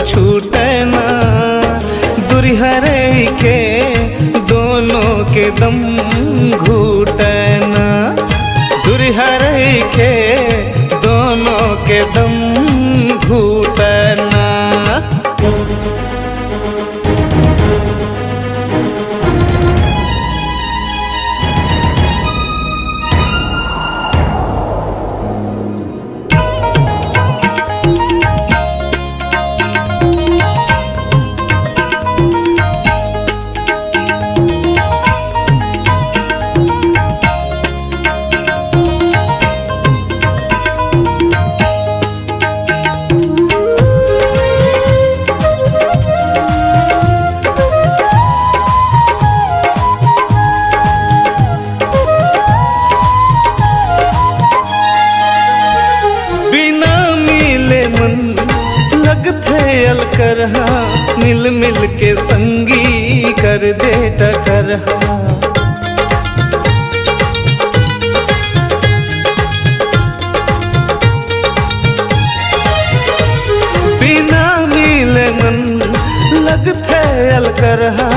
छूटे ना, दुरिहरे के दोनों के दम घूटे ना, दुरिहरे के दोनों के दम घूटे ना। करहा मिल मिल के संगी कर दे टकरहा, बिना मिले मन लगथे अल करहा,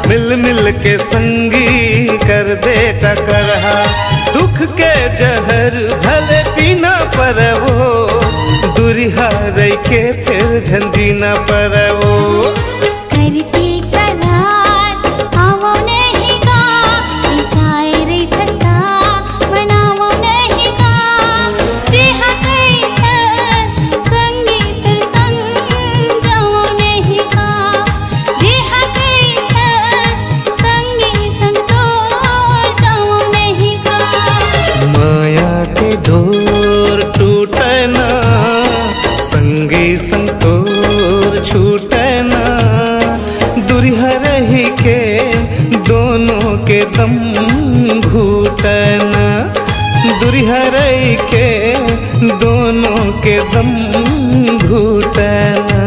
मिल मिल के संगी कर दे टकरहा। दुख के जहर भले पीना पर वो, दुरिहरे के फिर झंझीना पर वो। करके करार आवो नहीं गा, ईसाई रे खस्ता मनावो नहीं गा। जेहा कई थस संगीत संग जावो नहीं गा, जेहा कई थस संगीत संग तो जावो नहीं गा। माया के डोर टूटे ना, संगी संतोर छूटे ना, दुरिहरे के दोनों के दम घूटे ना, दुरिहरे के दोनों के दम घूटे ना।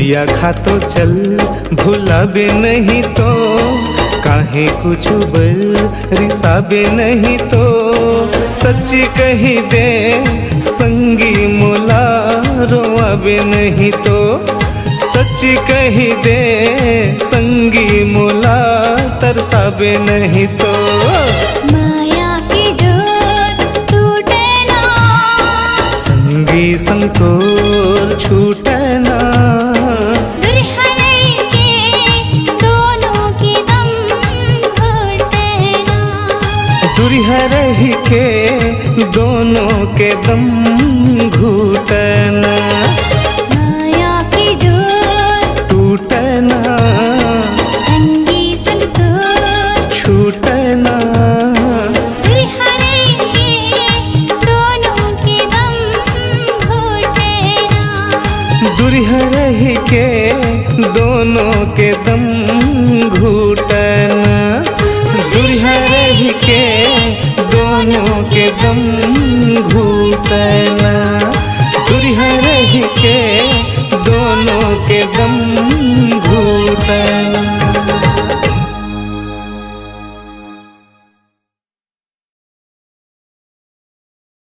या खातो चल भूला भी नहीं तो, काहे कुछ बर रिसा भी नहीं तो। सच्ची कही दे संगी मोला रोआ भी नहीं तो, सच्ची कही दे संगी मोला तरसा भी नहीं तो। माया की डोर टूटे ना, संगी संतोर छूटे ना, दुरिहरे के दोनों के दम घूटे ना। माया की डोर टूटे ना, संगी संतोर छूटे ना, दुरिहरे के दोनों के दम घूटे ना, दुरिहरे के दोनों के दम घूटे ना, दुरिहरे के दोनों के दम घूटे ना, दुरिहरे के